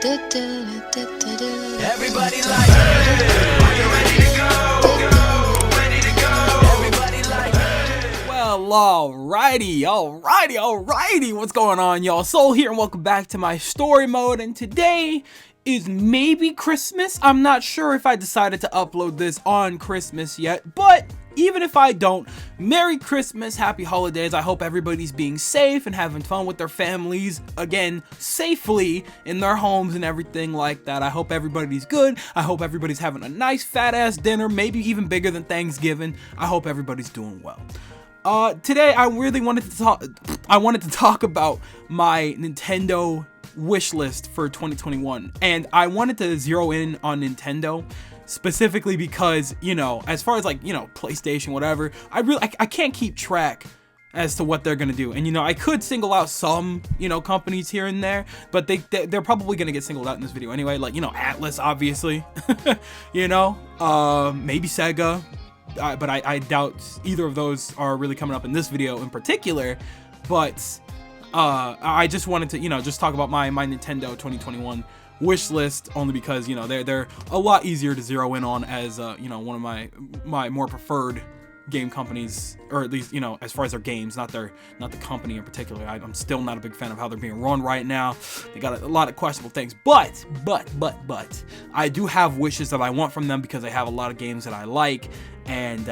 Everybody like, are you ready to go? Ready to go? Everybody like, Well, alrighty. What's going on, y'all? Soul here, and welcome back to my story mode. And today is maybe Christmas. I'm not sure if I decided to upload this on Christmas yet, but even if I don't, Merry Christmas, Happy Holidays. I hope everybody's being safe and having fun with their families, again, safely in their homes and everything like that. I hope everybody's good. I hope everybody's having a nice fat ass dinner, maybe even bigger than Thanksgiving. I hope everybody's doing well. Today I really wanted to talk about my Nintendo wish list for 2021, and I wanted to zero in on Nintendo specifically because, you know, as far as like, you know, PlayStation, whatever, I can't keep track as to what they're gonna do. And, you know, I could single out some, you know, companies here and there, but they're probably gonna get singled out in this video anyway. Like, you know, Atlas, obviously, you know, maybe Sega, but I doubt either of those are really coming up in this video in particular. But I just wanted to, you know, just talk about my Nintendo 2021 wish list, only because, you know, they're a lot easier to zero in on as you know, one of my more preferred game companies, or at least, you know, as far as their games, not the company in particular. I'm still not a big fan of how they're being run right now. They got a lot of questionable things, but I do have wishes that I want from them because they have a lot of games that I like. And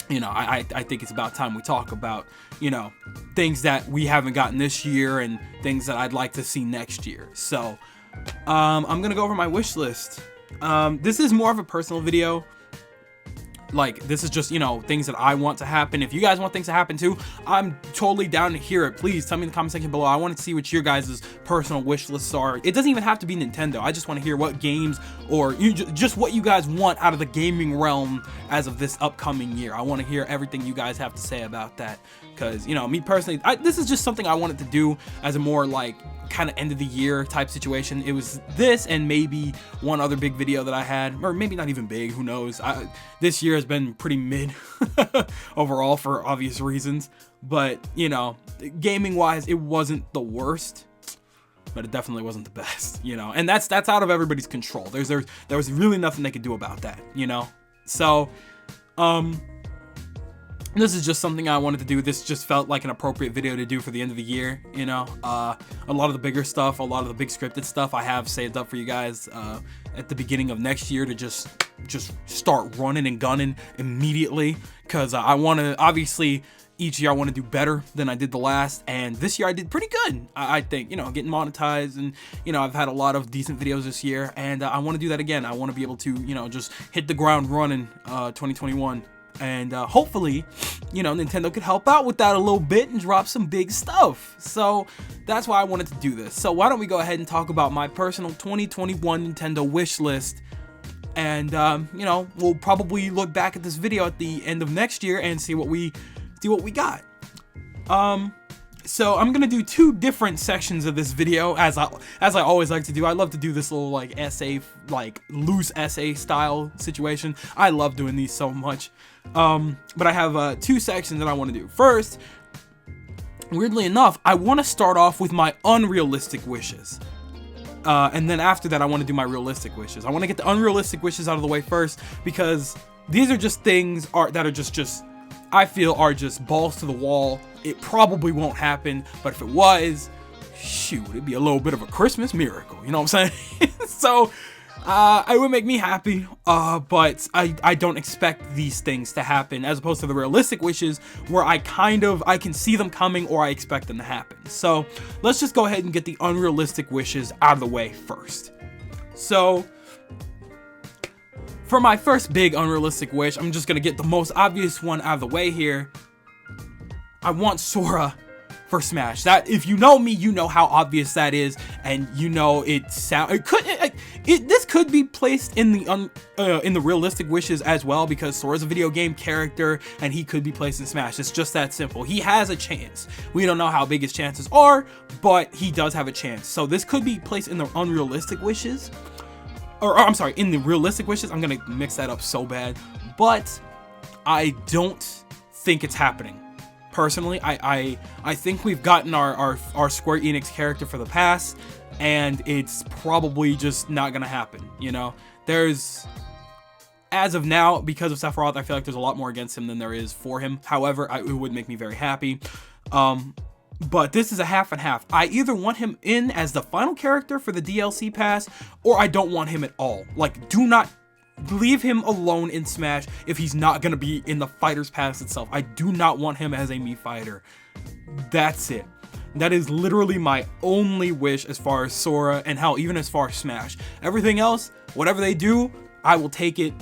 you know, I think it's about time we talk about, you know, things that we haven't gotten this year and things that I'd like to see next year. So I'm gonna go over my wish list. This is more of a personal video. Like, this is just, you know, things that I want to happen. If you guys want things to happen too, I'm totally down to hear it. Please tell me in the comment section below. I want to see what your guys' personal wish lists are. It doesn't even have to be Nintendo. I just want to hear what games, or just what you guys want out of the gaming realm as of this upcoming year. I want to hear everything you guys have to say about that. Because, you know, me personally, this is just something I wanted to do as a more like kind of end of the year type situation. It was this and maybe one other big video that I had, or maybe not even big, who knows. This year has been pretty mid overall for obvious reasons, but, you know, gaming wise, it wasn't the worst, but it definitely wasn't the best, you know, and that's out of everybody's control. There was really nothing they could do about that, you know. So this is just something I wanted to do. This just felt like an appropriate video to do for the end of the year, you know. A lot of the bigger stuff, a lot of the big scripted stuff I have saved up for you guys at the beginning of next year to just start running and gunning immediately, because I want to, obviously, each year I want to do better than I did the last, and this year I did pretty good. I think, you know, getting monetized, and, you know, I've had a lot of decent videos this year, and I want to do that again. I want to be able to, you know, just hit the ground running 2021. And hopefully, you know, Nintendo could help out with that a little bit and drop some big stuff. So that's why I wanted to do this. So why don't we go ahead and talk about my personal 2021 Nintendo wish list. And, you know, we'll probably look back at this video at the end of next year and see what we got. So I'm gonna do two different sections of this video, as I always like to do. I love to do this little like essay, like loose essay style situation. I love doing these so much. But I have two sections that I want to do. First, weirdly enough, I want to start off with my unrealistic wishes. And then after that, I want to do my realistic wishes. I want to get the unrealistic wishes out of the way first, because these are just things that are just I feel are just balls to the wall. It probably won't happen, but if it was, shoot, it'd be a little bit of a Christmas miracle, you know what I'm saying? So it would make me happy, but I don't expect these things to happen, as opposed to the realistic wishes where I can see them coming, or I expect them to happen. So let's just go ahead and get the unrealistic wishes out of the way first. So for my first big unrealistic wish, I'm just gonna get the most obvious one out of the way here. I want Sora for Smash. That, if you know me, you know how obvious that is, and you know this could be placed in the realistic wishes as well, because Sora's a video game character and he could be placed in Smash. It's just that simple. He has a chance. We don't know how big his chances are, but he does have a chance. So this could be placed in the unrealistic wishes. Or I'm sorry, in the realistic wishes. I'm gonna mix that up so bad, but I don't think it's happening. Personally, I think we've gotten our Square Enix character for the pass, and it's probably just not gonna happen, you know? There's, as of now, because of Sephiroth, I feel like there's a lot more against him than there is for him. However, it would make me very happy. But this is a half and half. I either want him in as the final character for the DLC pass, or I don't want him at all. Like, do not leave him alone in Smash if he's not gonna be in the Fighters Pass itself. I do not want him as a Mii fighter. That's it. That is literally my only wish as far as Sora, and hell, even as far as Smash. Everything else, whatever they do, I will take it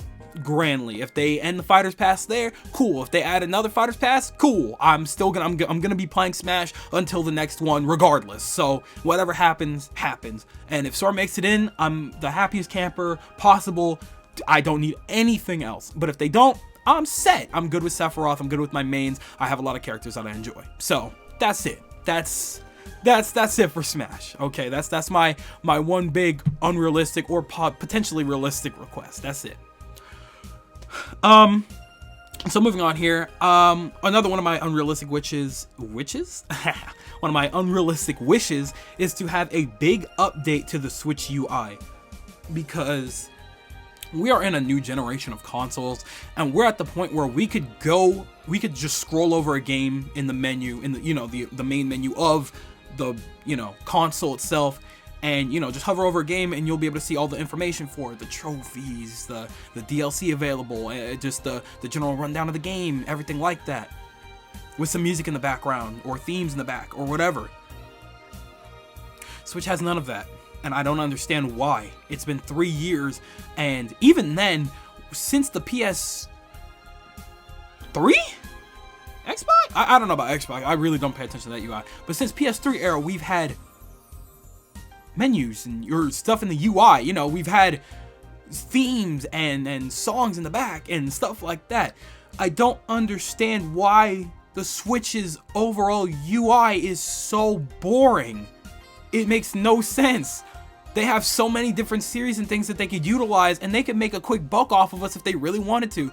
grandly. If they end the Fighters Pass there, cool. If they add another Fighters Pass, cool. I'm gonna be playing Smash until the next one regardless. So whatever happens, happens. And if Sora makes it in, I'm the happiest camper possible. I don't need anything else. But if they don't, I'm set. I'm good with Sephiroth. I'm good with my mains. I have a lot of characters that I enjoy. So that's it. That's it for Smash. Okay, that's my one big unrealistic or potentially realistic request. That's it. So moving on here, another one of my unrealistic wishes? One of my unrealistic wishes is to have a big update to the Switch UI, because we are in a new generation of consoles, and we're at the point where we could just scroll over a game in the menu, in the, you know, the main menu of the, you know, console itself, and, you know, just hover over a game and you'll be able to see all the information for it, the trophies, the DLC available, just the general rundown of the game, everything like that, with some music in the background or themes in the back or whatever. Switch has none of that, and I don't understand why. It's been 3 years, and even then, since the PS3? Xbox? I don't know about Xbox. I really don't pay attention to that UI. But since PS3 era, we've had menus and your stuff in the UI. You know, we've had themes and songs in the back and stuff like that. I don't understand why the Switch's overall UI is so boring. It makes no sense. They have so many different series and things that they could utilize, and they could make a quick buck off of us if they really wanted to.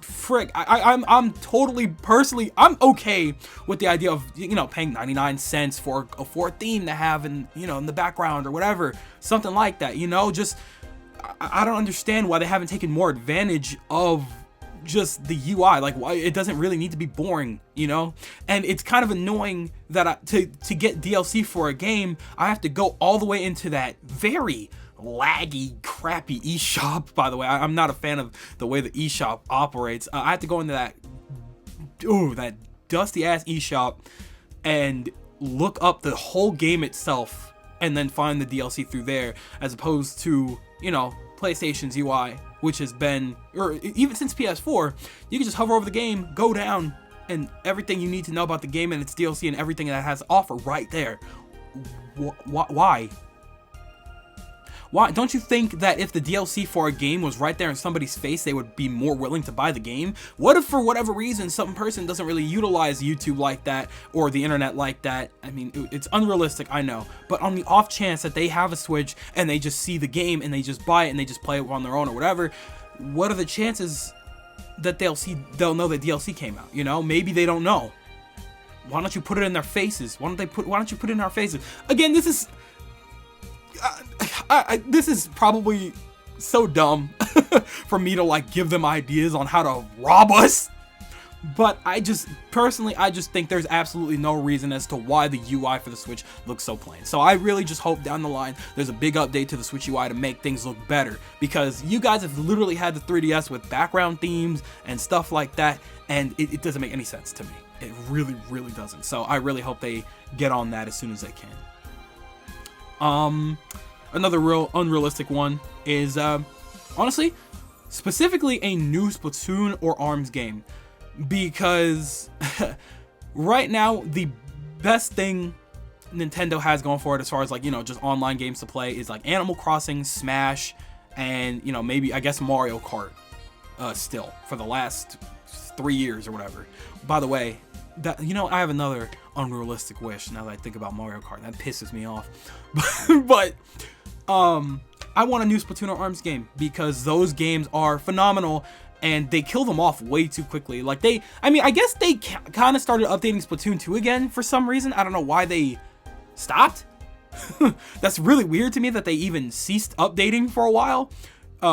Frick, I'm totally, personally, I'm okay with the idea of, you know, paying 99 cents for a theme to have in, you know, in the background or whatever, something like that, you know. Just, I don't understand why they haven't taken more advantage of just the UI. Like, why it doesn't really need to be boring, you know. And it's kind of annoying that to get DLC for a game, I have to go all the way into that very laggy, crappy eShop. By the way, I'm not a fan of the way the eShop operates. I have to go into that dusty ass eShop and look up the whole game itself and then find the DLC through there, as opposed to, you know, PlayStation's UI, which has been, or even since PS4, you can just hover over the game, go down, and everything you need to know about the game and its DLC and everything that it has to offer right there. Why? Why? Don't you think that if the DLC for a game was right there in somebody's face, they would be more willing to buy the game? What if for whatever reason some person doesn't really utilize YouTube like that or the internet like that? I mean, it's unrealistic, I know, but on the off chance that they have a Switch and they just see the game and they just buy it and they just play it on their own or whatever, what are the chances that they'll know that DLC came out? You know, maybe they don't know. Why don't you put it in their faces? Why don't you put it in our faces? Again, this is this is probably so dumb for me to like give them ideas on how to rob us, but I just think there's absolutely no reason as to why the UI for the Switch looks so plain. So I really just hope down the line there's a big update to the Switch UI to make things look better, because you guys have literally had the 3DS with background themes and stuff like that, and it doesn't make any sense to me. It really, really doesn't. So I really hope they get on that as soon as they can. Another real unrealistic one is, honestly, specifically a new Splatoon or ARMS game, because right now the best thing Nintendo has going for it as far as, like, you know, just online games to play is like Animal Crossing, Smash, and, you know, maybe, I guess, Mario Kart, still for the last 3 years or whatever. By the way, that, you know, I have another unrealistic wish now that I think about Mario Kart. That pisses me off. But I want a new Splatoon or ARMS game, because those games are phenomenal and they kill them off way too quickly. Like, I guess they kind of started updating Splatoon 2 again for some reason. I don't know why they stopped. That's really weird to me that they even ceased updating for a while,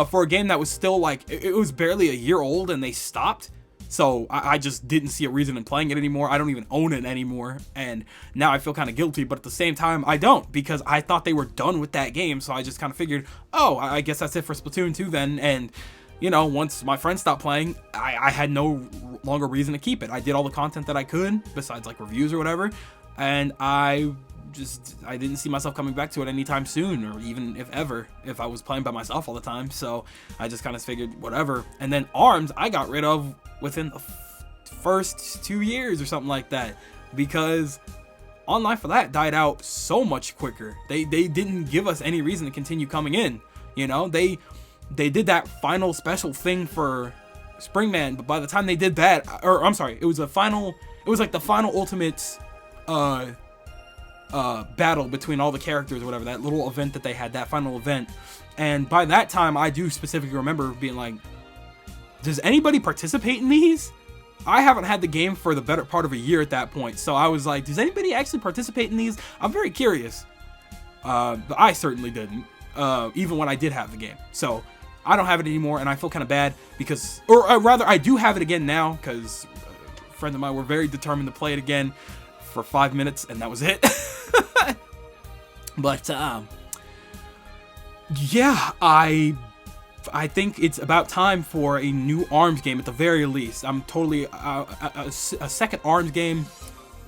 for a game that was still like, it was barely a year old and they stopped. So I just didn't see a reason in playing it anymore. I don't even own it anymore, and now I feel kind of guilty, but at the same time I don't, because I thought they were done with that game. So I just kind of figured, oh, I guess that's it for Splatoon 2 then. And you know, once my friends stopped playing, I had no longer reason to keep it. I did all the content that I could, besides like reviews or whatever, and I didn't see myself coming back to it anytime soon, or even if ever, if I was playing by myself all the time. So I just kind of figured whatever. And then ARMS I got rid of within the first 2 years or something like that, because online for that died out so much quicker. They didn't give us any reason to continue coming in. You know, they did that final special thing for Springman, but by the time they did that, or I'm sorry, it was like the final ultimate battle between all the characters or whatever, that little event that they had, that final event. And by that time, I do specifically remember being like, does anybody participate in these? I haven't had the game for the better part of a year at that point, so I was like, does anybody actually participate in these? I'm very curious. But I certainly didn't, even when I did have the game. So I don't have it anymore, and I feel kind of bad because, or rather, I do have it again now, because friends of mine were very determined to play it again for 5 minutes, and that was it. But yeah, I think it's about time for a new ARMS game at the very least. I'm totally a second ARMS game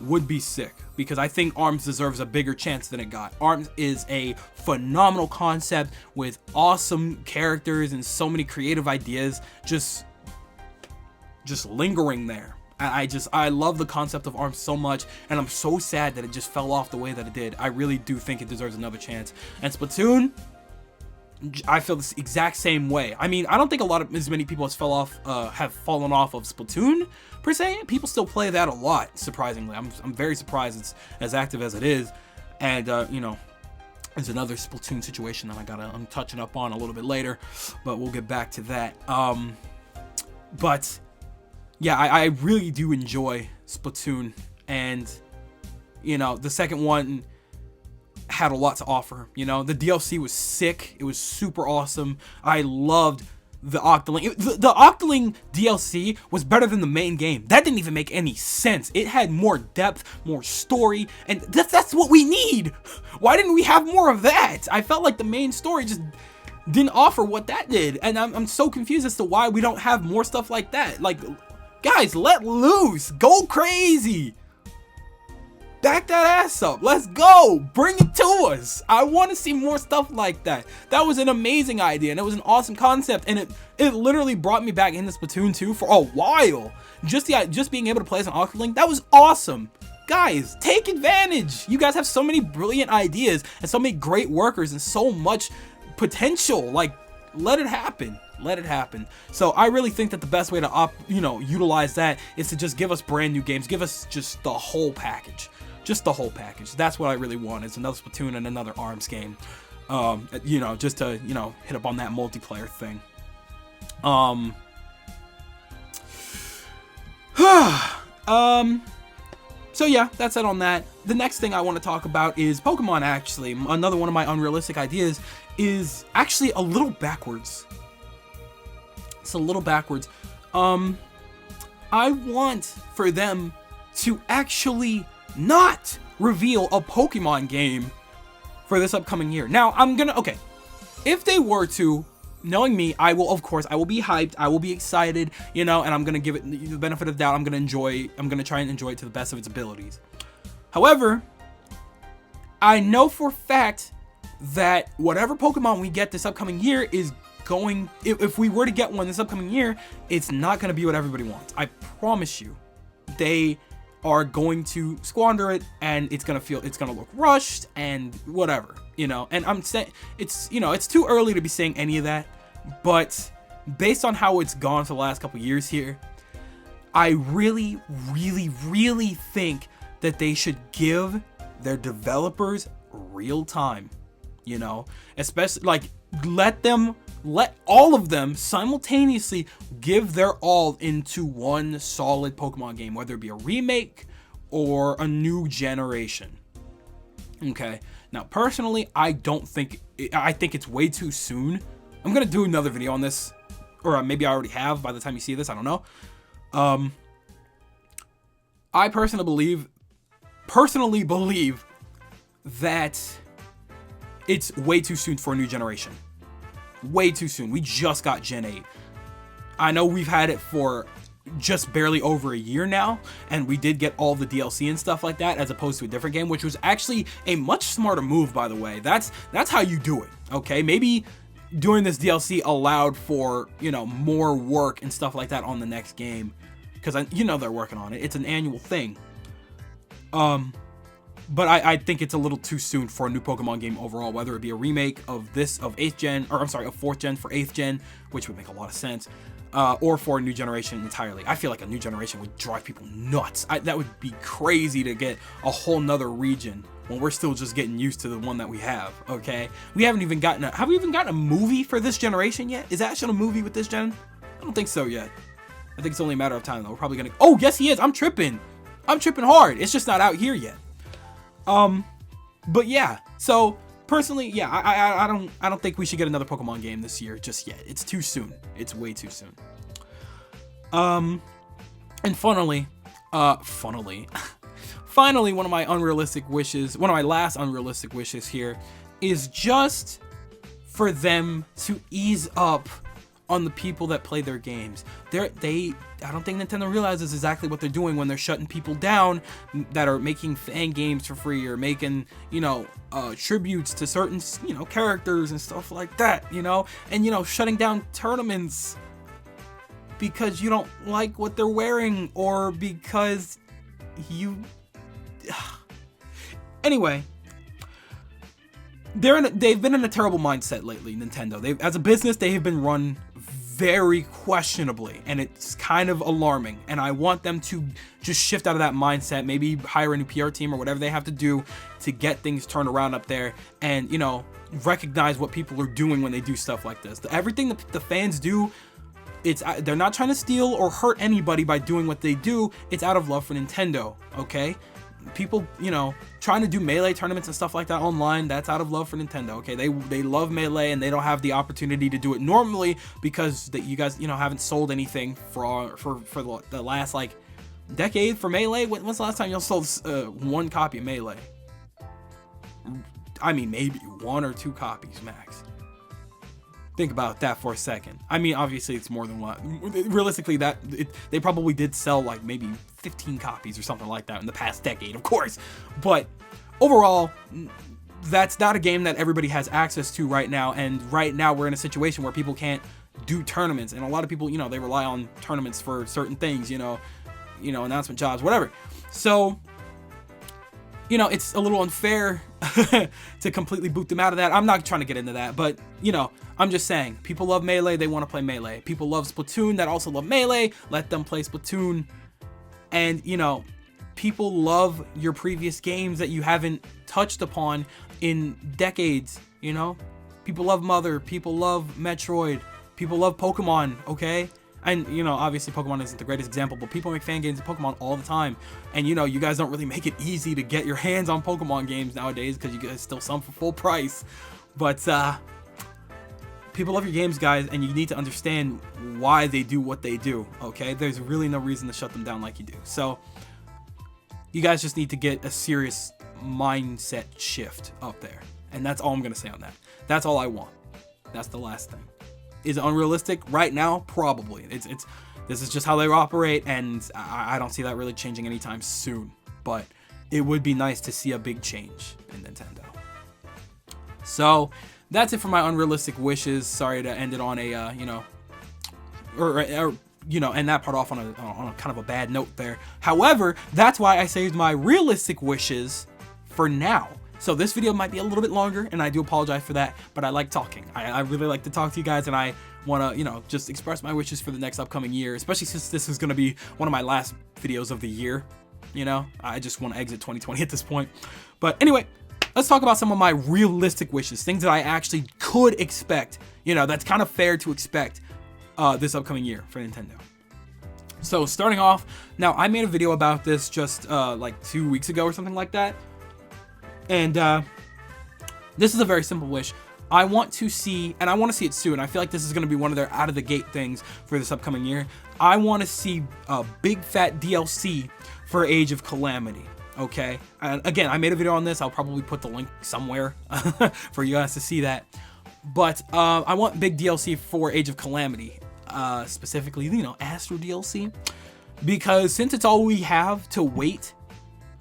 would be sick, because I think ARMS deserves a bigger chance than it got. ARMS is a phenomenal concept with awesome characters and so many creative ideas just lingering there. I love the concept of ARMS so much, and I'm so sad that it just fell off the way that it did. I really do think it deserves another chance. And Splatoon, I feel the exact same way. I mean, I don't think as many people have fallen off of Splatoon per se. People still play that a lot, surprisingly. I'm very surprised it's as active as it is. And you know, there's another Splatoon situation that I'm touching up on a little bit later, but we'll get back to that. But yeah, I really do enjoy Splatoon, and you know, the second one had a lot to offer. You know, the DLC was sick. It was super awesome. I loved the Octoling. The Octoling DLC was better than the main game. That didn't even make any sense. It had more depth, more story, and that's what we need. Why didn't we have more of that? I felt like the main story just didn't offer what that did, and I'm so confused as to why we don't have more stuff like that. Like, guys, let loose, go crazy. Back that ass up. Let's go. Bring it to us. I want to see more stuff like that. That was an amazing idea, and it was an awesome concept, and it literally brought me back into Splatoon 2 for a while. Just being able to play as an Octoling, that was awesome. Guys, take advantage. You guys have so many brilliant ideas and so many great workers and so much potential. Like, let it happen. Let it happen. So I really think that the best way to utilize that is to just give us brand new games. Give us just the whole package. Just the whole package. That's what I really want, is another Splatoon and another ARMS game. You know, just to, you know, hit up on that multiplayer thing. So yeah, that's it on that. The next thing I want to talk about is Pokemon, actually. Another one of my unrealistic ideas is actually a little backwards. It's a little backwards. I want for them to actually not reveal a Pokemon game for this upcoming year. Now, okay, if they were to, knowing me, I will be hyped, I will be excited, you know, and I'm gonna give it the benefit of the doubt. I'm gonna try and enjoy it to the best of its abilities. However, I know for a fact that whatever Pokemon we get this upcoming year is going, if we were to get one this upcoming year, it's not gonna be what everybody wants. I promise you. They are going to squander it, and it's gonna look rushed and whatever, you know. And I'm saying it's too early to be saying any of that, but based on how it's gone for the last couple years here, I really think that they should give their developers real time, you know, especially like let all of them simultaneously give their all into one solid Pokemon game, whether it be a remake or a new generation. Okay, Now, personally, I think it's way too soon. I'm gonna do another video on this, or maybe I already have by the time you see this. I don't know. I personally believe that it's way too soon for a new generation. Way too soon. We just got Gen 8. I know we've had it for just barely over a year now, and we did get all the DLC and stuff like that as opposed to a different game, which was actually a much smarter move, by the way. That's how you do it, okay? Maybe doing this DLC allowed for, you know, more work and stuff like that on the next game, because you know they're working on it. It's an annual thing. But I think it's a little too soon for a new Pokemon game overall, whether it be a remake of 8th gen, or I'm sorry, of 4th gen for 8th gen, which would make a lot of sense, or for a new generation entirely. I feel like a new generation would drive people nuts. That would be crazy to get a whole nother region when we're still just getting used to the one that we have, okay? We haven't even gotten have we even gotten a movie for this generation yet? Is Ash in a movie with this gen? I don't think so yet. I think it's only a matter of time, though. We're probably gonna, oh, yes, he is. I'm tripping hard. It's just not out here yet. But yeah, so personally, yeah, I don't think we should get another Pokemon game this year just yet. It's too soon. It's way too soon. And finally, one of my last unrealistic wishes here is just for them to ease up on the people that play their games. I don't think Nintendo realizes exactly what they're doing when they're shutting people down that are making fan games for free, or making, you know, tributes to certain, you know, characters and stuff like that, you know, and, you know, shutting down tournaments because you don't like what they're wearing, or because you anyway, they've been in a terrible mindset lately, Nintendo. As a business, they have been run very questionably, and it's kind of alarming, and I want them to just shift out of that mindset, maybe hire a new PR team or whatever they have to do to get things turned around up there, and, you know, recognize what people are doing when they do stuff like this. Everything that the fans do, they're not trying to steal or hurt anybody by doing what they do. It's out of love for Nintendo, okay? People, you know, trying to do Melee tournaments and stuff like that online, that's out of love for Nintendo, okay? They love Melee, and they don't have the opportunity to do it normally because you guys, you know, haven't sold anything for the last, like, decade for Melee. When's the last time y'all sold one copy of Melee? I mean, maybe 1 or 2 copies max. Think about that for a second. I mean, obviously it's more than one. Realistically, they probably did sell like maybe 15 copies or something like that in the past decade, of course. But overall, that's not a game that everybody has access to right now. And right now we're in a situation where people can't do tournaments. And a lot of people, you know, they rely on tournaments for certain things, you know, announcement jobs, whatever. So, you know, it's a little unfair to completely boot them out of that. I'm not trying to get into that, but, you know, I'm just saying, people love Melee, they want to play Melee. People love Splatoon that also love Melee, let them play Splatoon. And, you know, people love your previous games that you haven't touched upon in decades, you know? People love Mother, people love Metroid, people love Pokemon, okay? And, you know, obviously Pokemon isn't the greatest example, but people make fan games of Pokemon all the time. And, you know, you guys don't really make it easy to get your hands on Pokemon games nowadays because you guys still sell for full price. But, people love your games, guys, and you need to understand why they do what they do, okay? There's really no reason to shut them down like you do. So, you guys just need to get a serious mindset shift up there. And that's all I'm going to say on that. That's all I want. That's the last thing. Is it unrealistic right now? Probably. This is just how they operate, and I don't see that really changing anytime soon. But it would be nice to see a big change in Nintendo. So that's it for my unrealistic wishes. Sorry to end it on a you know, or you know, end that part off on a kind of a bad note there. However, that's why I saved my realistic wishes for now. So this video might be a little bit longer, and I do apologize for that, but I like talking. I really like to talk to you guys, and I want to, you know, just express my wishes for the next upcoming year, especially since this is going to be one of my last videos of the year, you know? I just want to exit 2020 at this point. But anyway, let's talk about some of my realistic wishes, things that I actually could expect, you know, that's kind of fair to expect this upcoming year for Nintendo. So starting off, now I made a video about this just like 2 weeks ago or something like that. And This is a very simple wish. I want to see, and I want to see it soon. I feel like this is going to be one of their out of the gate things for this upcoming year. I want to see a big fat DLC for Age of Calamity. Okay, and again, I made a video on this. I'll probably put the link somewhere for you guys to see that. But I want big DLC for Age of Calamity, specifically, you know, Astro DLC, because since it's all we have to wait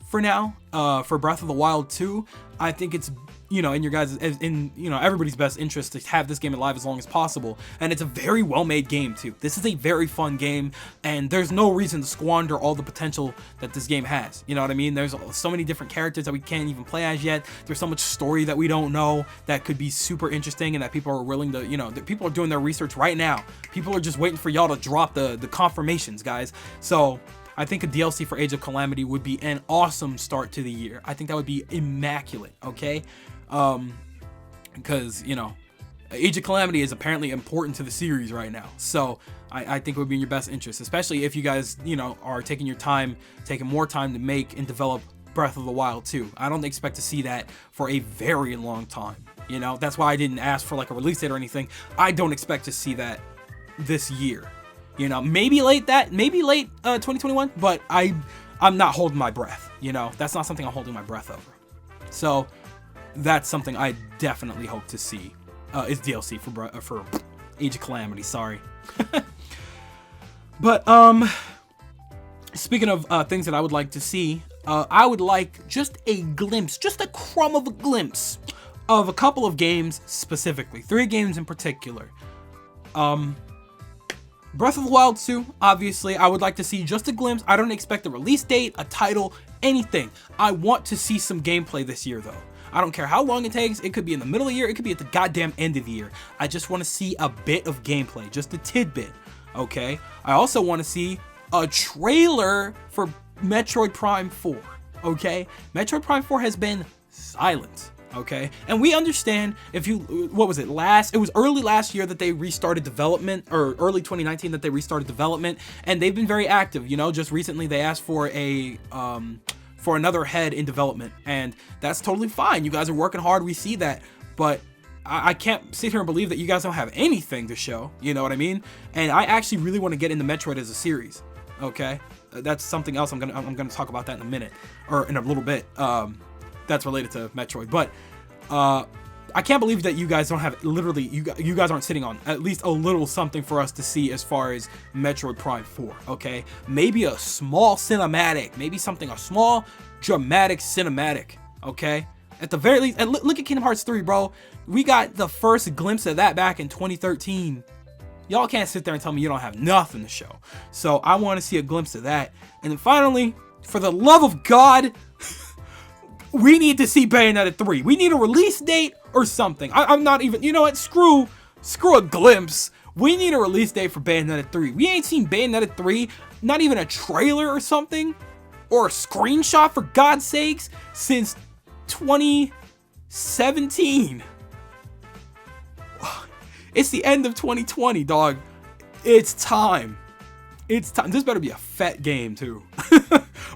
for now, for Breath of the Wild 2, I think it's, you know, in your guys, in, you know, everybody's best interest to have this game alive as long as possible. And it's a very well-made game too. This is a very fun game, and there's no reason to squander all the potential that this game has. You know what I mean? There's so many different characters that we can't even play as yet. There's so much story that we don't know that could be super interesting, and that people are willing to, you know, that people are doing their research right now. People are just waiting for y'all to drop the confirmations, guys. So I think a DLC for Age of Calamity would be an awesome start to the year. I think that would be immaculate, okay? Because, you know, Age of Calamity is apparently important to the series right now. So I think it would be in your best interest, especially if you guys, you know, are taking more time to make and develop Breath of the Wild 2. I don't expect to see that for a very long time. You know, that's why I didn't ask for like a release date or anything. I don't expect to see that this year. You know, maybe late 2021, but I'm not holding my breath. You know, that's not something I'm holding my breath over. So that's something I definitely hope to see, is DLC for Age of Calamity. Sorry. But speaking of things that I would like to see, I would like just a glimpse, just a crumb of a glimpse of a couple of games specifically, 3 games in particular. Breath of the Wild 2, obviously, I would like to see just a glimpse. I don't expect a release date, a title, anything. I want to see some gameplay this year, though. I don't care how long it takes. It could be in the middle of the year. It could be at the goddamn end of the year. I just want to see a bit of gameplay, just a tidbit, okay? I also want to see a trailer for Metroid Prime 4, okay? Metroid Prime 4 has been silent, okay? And we understand if you, what was it, it was early last year that they restarted development, or early 2019 that they restarted development, and they've been very active, you know? Just recently they asked for for another head in development, and that's totally fine. You guys are working hard, we see that, but I can't sit here and believe that you guys don't have anything to show, you know what I mean? And I actually really want to get into Metroid as a series, okay? That's something else. I'm gonna talk about that in a minute, or in a little bit, that's related to Metroid. But I can't believe that you guys don't have, literally, you guys aren't sitting on at least a little something for us to see as far as Metroid Prime 4, okay? Maybe a small cinematic, maybe something, a small dramatic cinematic, okay? At the very least, and look at Kingdom Hearts 3, bro. We got the first glimpse of that back in 2013. Y'all can't sit there and tell me you don't have nothing to show. So I want to see a glimpse of that. And then finally, for the love of God, we need to see Bayonetta 3. We need a release date or something. I'm not even, you know what, screw a glimpse. We need a release date for Bayonetta 3. We ain't seen Bayonetta 3, not even a trailer or something, or a screenshot, for God's sakes, since 2017. It's the end of 2020, dog. It's time. It's time. This better be a fat game, too.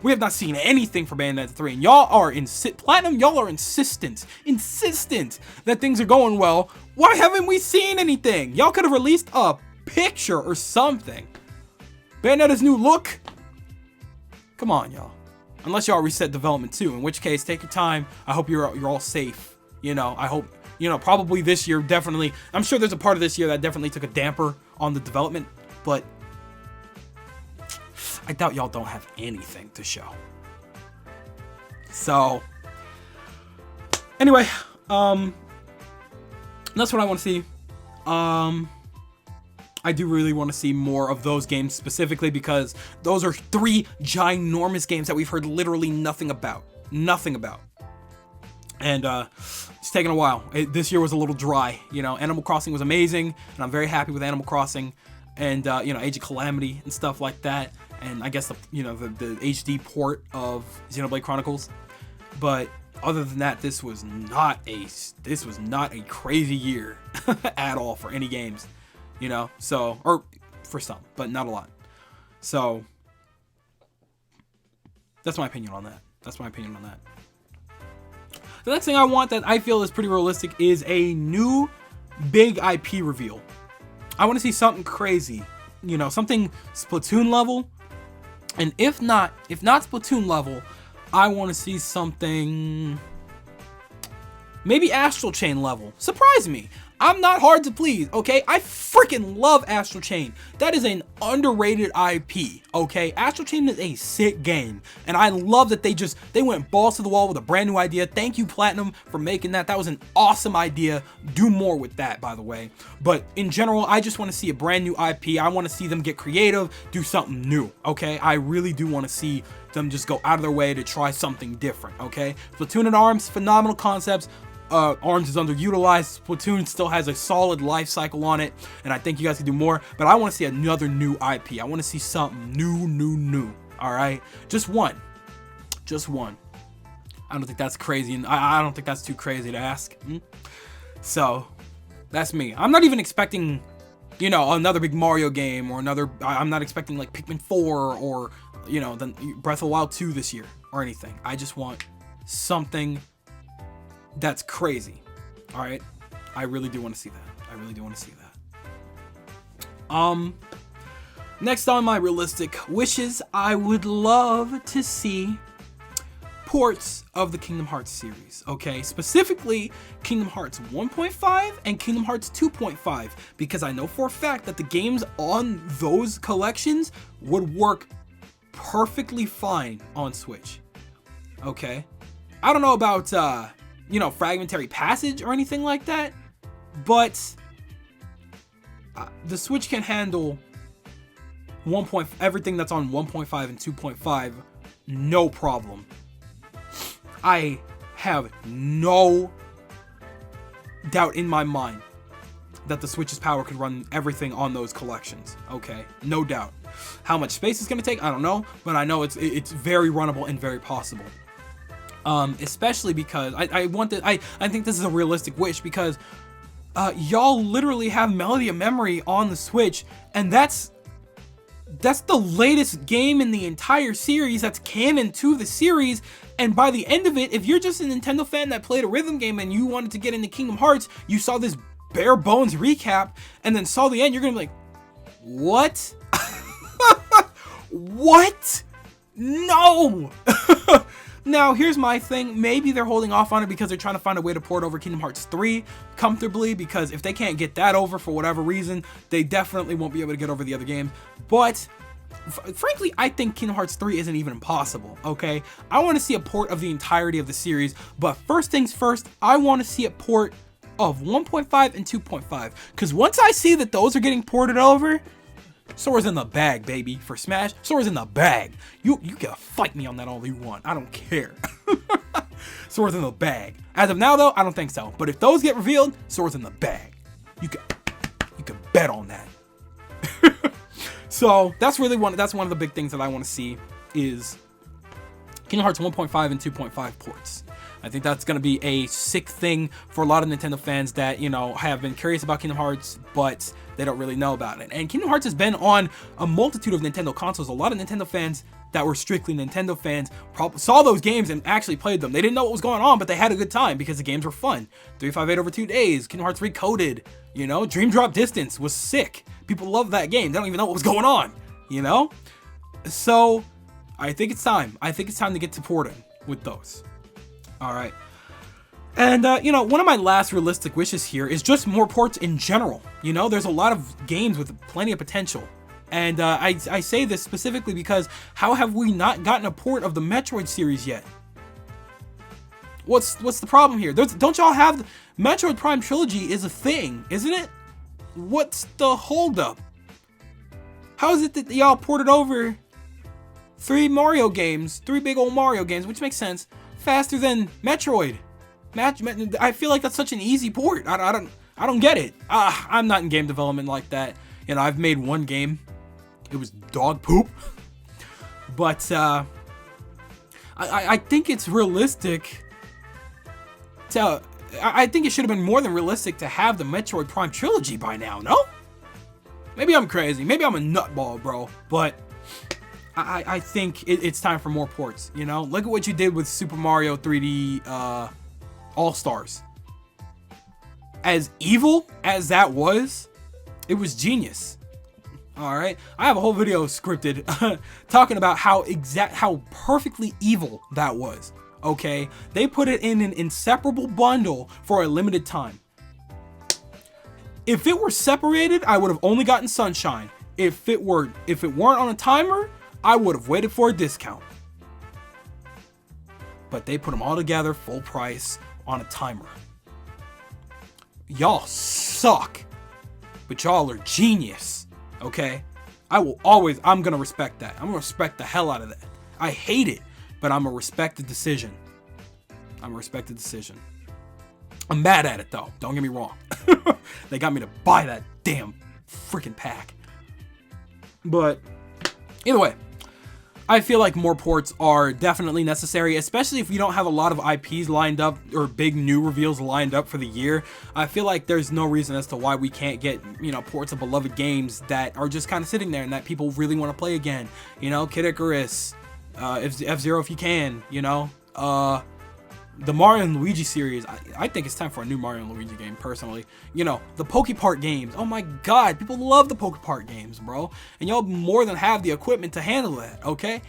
We have not seen anything for Bayonetta 3, and y'all are Platinum, y'all are insistent that things are going well. Why haven't we seen anything? Y'all could have released a picture or something. Bayonetta's new look? Come on, y'all. Unless y'all reset development too, in which case, take your time. I hope you're all safe. You know, I hope, you know, probably this year, definitely. I'm sure there's a part of this year that definitely took a damper on the development, but I doubt y'all don't have anything to show. So, anyway, that's what I want to see. I do really want to see more of those games specifically, because those are 3 ginormous games that we've heard literally nothing about. And it's taken a while. This year was a little dry. You know, Animal Crossing was amazing, and I'm very happy with Animal Crossing, and you know, Age of Calamity and stuff like that. And I guess the HD port of Xenoblade Chronicles. But other than that, this was not a crazy year at all for any games, you know. So, or for some, but not a lot. So that's my opinion on that. The next thing I want that I feel is pretty realistic is a new big IP reveal. I want to see something crazy, you know, something Splatoon level. And if not Splatoon level, I want to see something maybe Astral Chain level. Surprise me. I'm not hard to please, okay? I freaking love Astral Chain. That is an underrated IP, okay? Astral Chain is a sick game, and I love that they went balls to the wall with a brand new idea. Thank you, Platinum, for making that. That was an awesome idea. Do more with that, by the way. But in general, I just want to see a brand new IP. I want to see them get creative, do something new, okay? I really do want to see them just go out of their way to try something different, okay? Splatoon and ARMS, phenomenal concepts. ARMS is underutilized. Splatoon still has a solid life cycle on it, and I think you guys can do more, but I want to see another new IP. I want to see something new, all right? Just one. I don't think that's crazy, and I don't think that's too crazy to ask. So, that's me. I'm not even expecting, you know, another big Mario game, or I'm not expecting like Pikmin 4, or, you know, the Breath of the Wild 2 this year, or anything. I just want something that's crazy. All right, I really do want to see that. Next on my realistic wishes, I would love to see ports of the Kingdom Hearts series, okay? Specifically Kingdom Hearts 1.5 and Kingdom Hearts 2.5, because I know for a fact that the games on those collections would work perfectly fine on Switch. Okay, I don't know about you know, Fragmentary Passage or anything like that, but the Switch can handle everything that's on 1.5 and 2.5 no problem. I have no doubt in my mind that the Switch's power could run everything on those collections. Okay, no doubt. How much space it's gonna take, I don't know, but I know it's very runnable and very possible. Especially because I think this is a realistic wish, because y'all literally have Melody of Memory on the Switch, and that's the latest game in the entire series that's canon to the series. And by the end of it, if you're just a Nintendo fan that played a rhythm game and you wanted to get into Kingdom Hearts, you saw this bare bones recap and then saw the end, you're gonna be like, what? What? No! Now, here's my thing. Maybe they're holding off on it because they're trying to find a way to port over Kingdom Hearts 3 comfortably, because if they can't get that over for whatever reason, they definitely won't be able to get over the other games. But frankly, I think Kingdom Hearts 3 isn't even impossible, okay? I want to see a port of the entirety of the series, but first things first, I want to see a port of 1.5 and 2.5, because once I see that those are getting ported over, Sora's in the bag, baby. For Smash, Sora's in the bag. You can fight me on that all you want. I don't care. Sora's in the bag. As of now, though, I don't think so. But if those get revealed, Sora's in the bag. You can bet on that. So that's one of the big things that I want to see is Kingdom Hearts 1.5 and 2.5 ports. I think that's going to be a sick thing for a lot of Nintendo fans that, you know, have been curious about Kingdom Hearts, but they don't really know about it. And Kingdom Hearts has been on a multitude of Nintendo consoles. A lot of Nintendo fans that were strictly Nintendo fans probably saw those games and actually played them. They didn't know what was going on, but they had a good time because the games were fun. 358 over 2 days, Kingdom Hearts Recoded, you know, Dream Drop Distance was sick. People love that game. They don't even know what was going on, you know? So I think it's time. I think it's time to get to porting with those. All right. And, you know, one of my last realistic wishes here is just more ports in general. You know, there's a lot of games with plenty of potential. And I say this specifically because how have we not gotten a port of the Metroid series yet? What's the problem here? Don't y'all have... Metroid Prime Trilogy is a thing, isn't it? What's the holdup? How is it that y'all ported over 3 Mario games, 3 big old Mario games, which makes sense, faster than Metroid? I feel like that's such an easy port. I don't get it. I'm not in game development like that. You know, I've made one game. It was dog poop. But I think it's realistic to... I think it should have been more than realistic to have the Metroid Prime Trilogy by now, no? Maybe I'm crazy. Maybe I'm a nutball, bro. But I think it's time for more ports, you know? Look at what you did with Super Mario 3D All-Stars. As evil as that was, it was genius. All right, I have a whole video scripted talking about how perfectly evil that was. Okay, they put it in an inseparable bundle for a limited time. If it were separated, I would have only gotten Sunshine. If it weren't on a timer, I would have waited for a discount. But they put them all together full price on a timer. Y'all suck, but y'all are genius. Okay, I'm gonna respect that. I'm gonna respect the hell out of that. I hate it, but I'm gonna respect the decision. I'm mad at it though, don't get me wrong. They got me to buy that damn freaking pack. But either way, I feel like more ports are definitely necessary, especially if you don't have a lot of IPs lined up or big new reveals lined up for the year. I feel like there's no reason as to why we can't get, ports of beloved games that are just kind of sitting there and that people really want to play again. Kid Icarus, F-Zero if you can, the Mario and Luigi series. I think it's time for a new Mario and Luigi game, personally. The PokePart games. Oh my god, people love the PokePart games, bro. And y'all more than have the equipment to handle that, okay?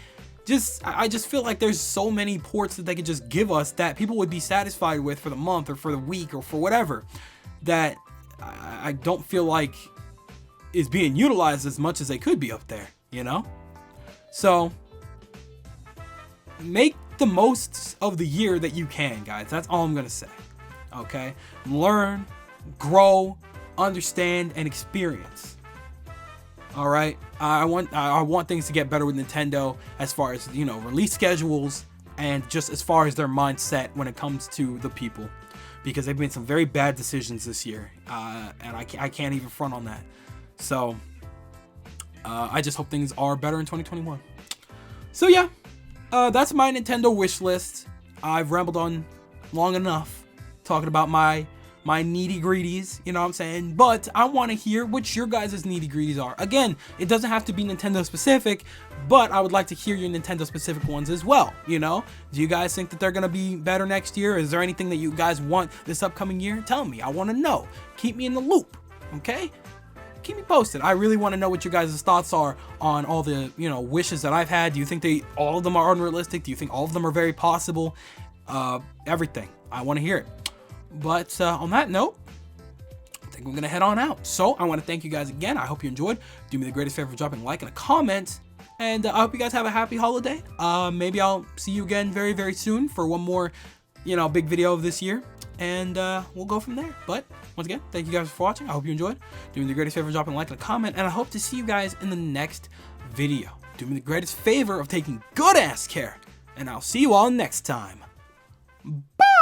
I just feel like there's so many ports that they could just give us that people would be satisfied with for the month or for the week or for whatever, that I don't feel like is being utilized as much as they could be up there, So, make the most of the year that you can, guys. That's all I'm gonna say. Okay, learn, grow, understand, and experience. All right, I want things to get better with Nintendo as far as release schedules and just as far as their mindset when it comes to the people, because they've made some very bad decisions this year, and I can't even front on that. So I just hope things are better in 2021. So yeah. That's my Nintendo wish list. I've rambled on long enough talking about my needy greedies, you know what I'm saying? But I want to hear what your guys' needy greedies are. Again, it doesn't have to be Nintendo specific, but I would like to hear your Nintendo specific ones as well, Do you guys think that they're going to be better next year? Is there anything that you guys want this upcoming year? Tell me. I want to know. Keep me in the loop, okay? Keep me posted. I really want to know what your guys' thoughts are on all the, wishes that I've had. Do you think all of them are unrealistic? Do you think all of them are very possible? Everything. I want to hear it. But on that note, I think we're going to head on out. So I want to thank you guys again. I hope you enjoyed. Do me the greatest favor of dropping a like and a comment. And I hope you guys have a happy holiday. Maybe I'll see you again very, very soon for one more, big video of this year. And we'll go from there. But once again, thank you guys for watching. I hope you enjoyed. Do me the greatest favor of dropping a like and a comment. And I hope to see you guys in the next video. Do me the greatest favor of taking good ass care. And I'll see you all next time. Bye.